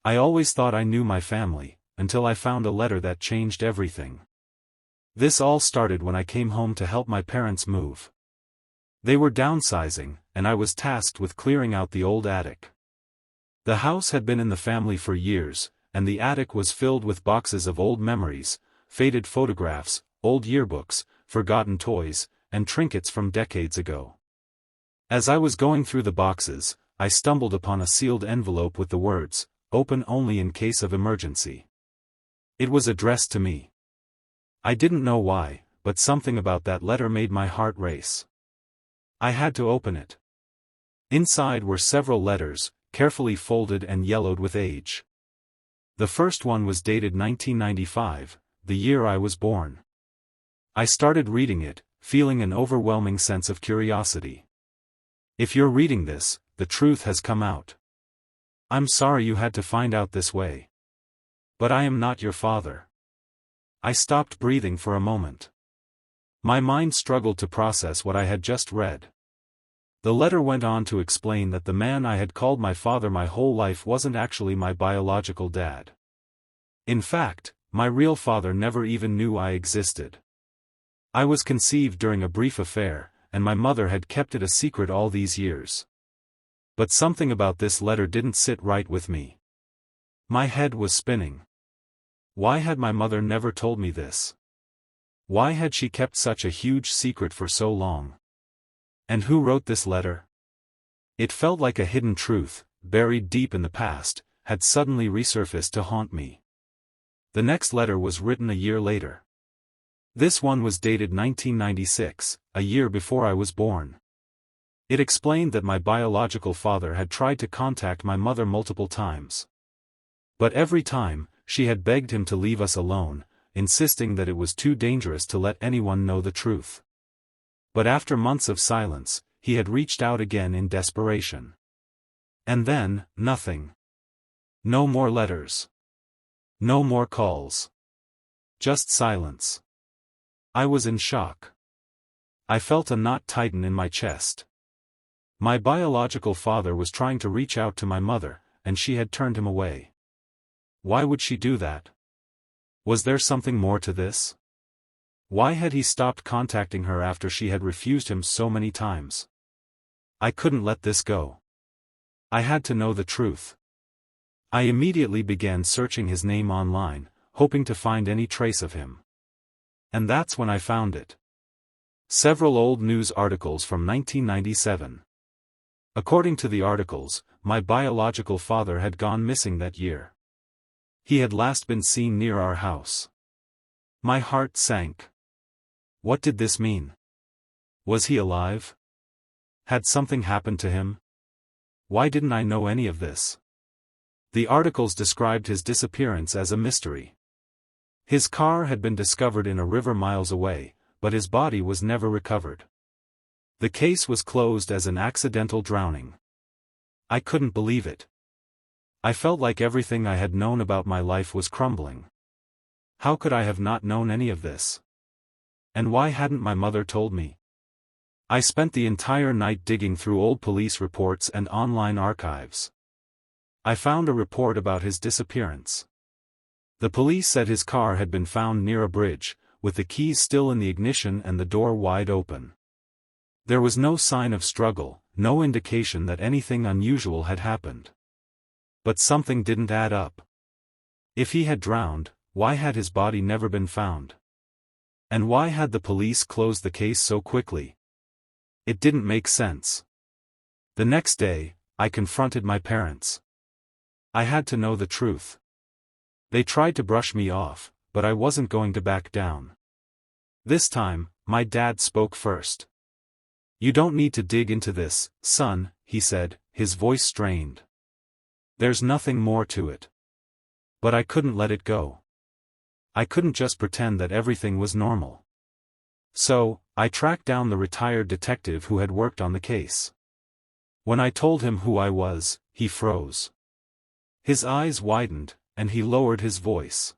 I always thought I knew my family, until I found a letter that changed everything. This all started when I came home to help my parents move. They were downsizing, and I was tasked with clearing out the old attic. The house had been in the family for years, and the attic was filled with boxes of old memories, faded photographs, old yearbooks, forgotten toys, and trinkets from decades ago. As I was going through the boxes, I stumbled upon a sealed envelope with the words, "Open only in case of emergency." It was addressed to me. I didn't know why, but something about that letter made my heart race. I had to open it. Inside were several letters, carefully folded and yellowed with age. The first one was dated 1995, the year I was born. I started reading it, feeling an overwhelming sense of curiosity. If you're reading this, the truth has come out. I'm sorry you had to find out this way. But I am not your father. I stopped breathing for a moment. My mind struggled to process what I had just read. The letter went on to explain that the man I had called my father my whole life wasn't actually my biological dad. In fact, my real father never even knew I existed. I was conceived during a brief affair, and my mother had kept it a secret all these years. But something about this letter didn't sit right with me. My head was spinning. Why had my mother never told me this? Why had she kept such a huge secret for so long? And who wrote this letter? It felt like a hidden truth, buried deep in the past, had suddenly resurfaced to haunt me. The next letter was written a year later. This one was dated 1996, a year before I was born. It explained that my biological father had tried to contact my mother multiple times. But every time, she had begged him to leave us alone, insisting that it was too dangerous to let anyone know the truth. But after months of silence, he had reached out again in desperation. And then, nothing. No more letters. No more calls. Just silence. I was in shock. I felt a knot tighten in my chest. My biological father was trying to reach out to my mother, and she had turned him away. Why would she do that? Was there something more to this? Why had he stopped contacting her after she had refused him so many times? I couldn't let this go. I had to know the truth. I immediately began searching his name online, hoping to find any trace of him. And that's when I found it. Several old news articles from 1997. According to the articles, my biological father had gone missing that year. He had last been seen near our house. My heart sank. What did this mean? Was he alive? Had something happened to him? Why didn't I know any of this? The articles described his disappearance as a mystery. His car had been discovered in a river miles away, but his body was never recovered. The case was closed as an accidental drowning. I couldn't believe it. I felt like everything I had known about my life was crumbling. How could I have not known any of this? And why hadn't my mother told me? I spent the entire night digging through old police reports and online archives. I found a report about his disappearance. The police said his car had been found near a bridge, with the keys still in the ignition and the door wide open. There was no sign of struggle, no indication that anything unusual had happened. But something didn't add up. If he had drowned, why had his body never been found? And why had the police closed the case so quickly? It didn't make sense. The next day, I confronted my parents. I had to know the truth. They tried to brush me off, but I wasn't going to back down. This time, my dad spoke first. "You don't need to dig into this, son," he said, his voice strained. "There's nothing more to it." But I couldn't let it go. I couldn't just pretend that everything was normal. So, I tracked down the retired detective who had worked on the case. When I told him who I was, he froze. His eyes widened, and he lowered his voice.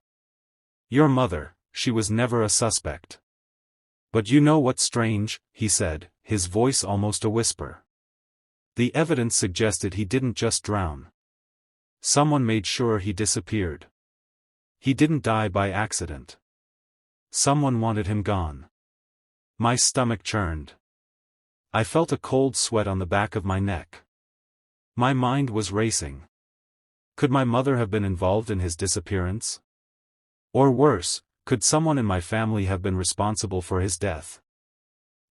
"Your mother, she was never a suspect." "But you know what's strange," he said, his voice almost a whisper. "The evidence suggested he didn't just drown. Someone made sure he disappeared. He didn't die by accident. Someone wanted him gone. My stomach churned. I felt a cold sweat on the back of my neck. My mind was racing. Could my mother have been involved in his disappearance? Or worse, could someone in my family have been responsible for his death?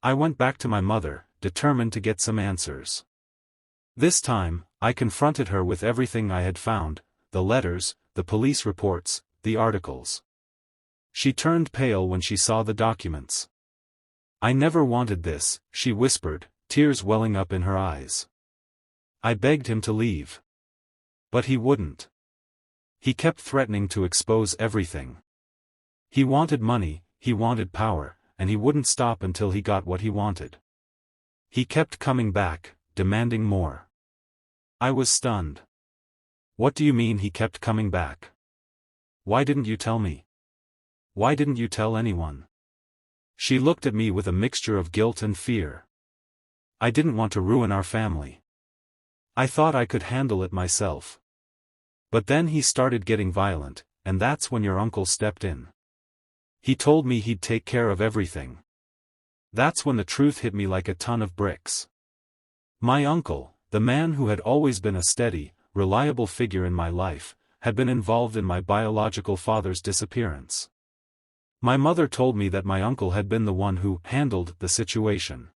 I went back to my mother, determined to get some answers. This time, I confronted her with everything I had found, the letters, the police reports, the articles. She turned pale when she saw the documents. "I never wanted this," she whispered, tears welling up in her eyes. I begged him to leave. But he wouldn't. He kept threatening to expose everything. He wanted money, he wanted power, and he wouldn't stop until he got what he wanted. He kept coming back, demanding more. I was stunned. "What do you mean he kept coming back? Why didn't you tell me? Why didn't you tell anyone?" She looked at me with a mixture of guilt and fear. "I didn't want to ruin our family. I thought I could handle it myself. But then he started getting violent, and that's when your uncle stepped in. He told me he'd take care of everything. That's when the truth hit me like a ton of bricks. My uncle, the man who had always been a steady, reliable figure in my life, had been involved in my biological father's disappearance. My mother told me that my uncle had been the one who handled the situation.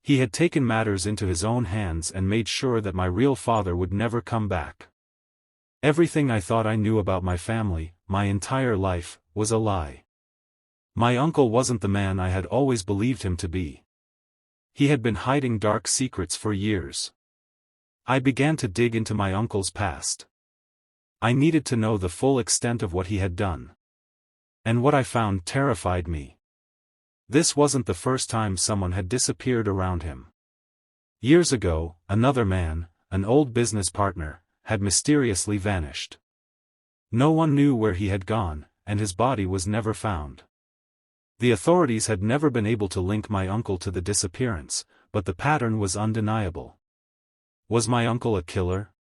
He had taken matters into his own hands and made sure that my real father would never come back. Everything I thought I knew about my family, my entire life, was a lie. My uncle wasn't the man I had always believed him to be. He had been hiding dark secrets for years. I began to dig into my uncle's past. I needed to know the full extent of what he had done. And what I found terrified me. This wasn't the first time someone had disappeared around him. Years ago, another man, an old business partner, had mysteriously vanished. No one knew where he had gone, and his body was never found. The authorities had never been able to link my uncle to the disappearance, but the pattern was undeniable. Was my uncle a killer?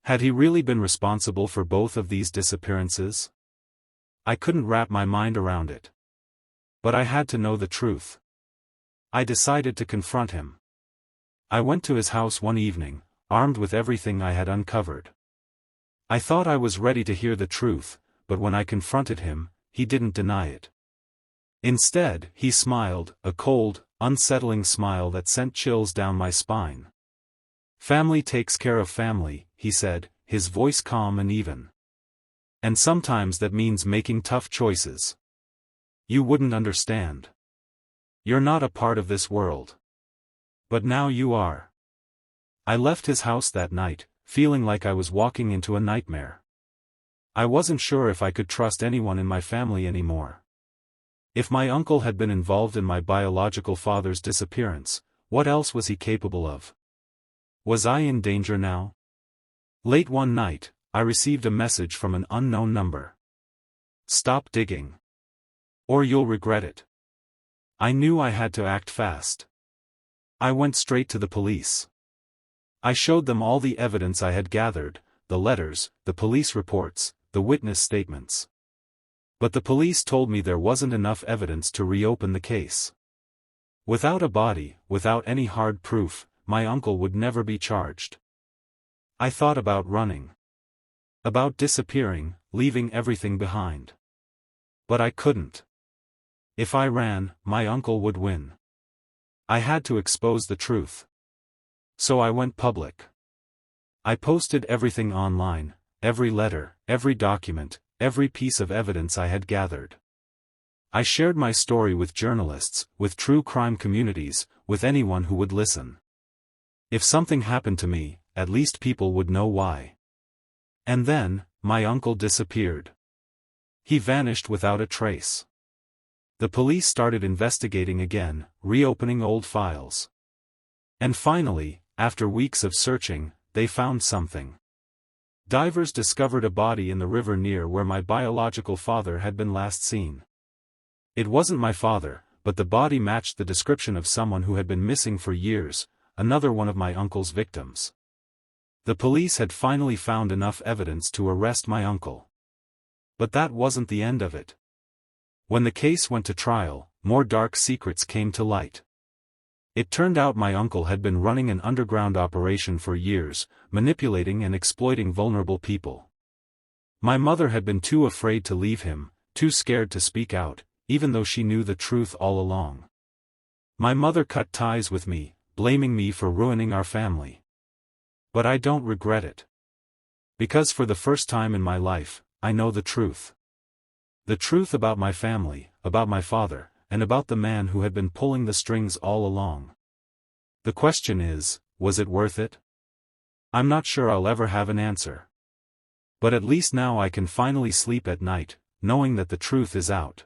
Had he really been responsible for both of these disappearances? I couldn't wrap my mind around it. But I had to know the truth. I decided to confront him. I went to his house one evening, armed with everything I had uncovered. I thought I was ready to hear the truth, but when I confronted him, he didn't deny it. Instead, he smiled, a cold, unsettling smile that sent chills down my spine. "Family takes care of family," he said, his voice calm and even. "And sometimes that means making tough choices. You wouldn't understand. You're not a part of this world. But now you are." I left his house that night, feeling like I was walking into a nightmare. I wasn't sure if I could trust anyone in my family anymore. If my uncle had been involved in my biological father's disappearance, what else was he capable of? Was I in danger now? Late one night, I received a message from an unknown number. "Stop digging. Or you'll regret it." I knew I had to act fast. I went straight to the police. I showed them all the evidence I had gathered, the letters, the police reports, the witness statements. But the police told me there wasn't enough evidence to reopen the case. Without a body, without any hard proof, my uncle would never be charged. I thought about running. About disappearing, leaving everything behind. But I couldn't. If I ran, my uncle would win. I had to expose the truth. So I went public. I posted everything online, every letter, every document, every piece of evidence I had gathered. I shared my story with journalists, with true crime communities, with anyone who would listen. If something happened to me, at least people would know why. And then, my uncle disappeared. He vanished without a trace. The police started investigating again, reopening old files. And finally, after weeks of searching, they found something. Divers discovered a body in the river near where my biological father had been last seen. It wasn't my father, but the body matched the description of someone who had been missing for years, another one of my uncle's victims. The police had finally found enough evidence to arrest my uncle. But that wasn't the end of it. When the case went to trial, more dark secrets came to light. It turned out my uncle had been running an underground operation for years, manipulating and exploiting vulnerable people. My mother had been too afraid to leave him, too scared to speak out, even though she knew the truth all along. My mother cut ties with me, blaming me for ruining our family. But I don't regret it. Because for the first time in my life, I know the truth. The truth about my family, about my father, and about the man who had been pulling the strings all along. The question is, was it worth it? I'm not sure I'll ever have an answer. But at least now I can finally sleep at night, knowing that the truth is out.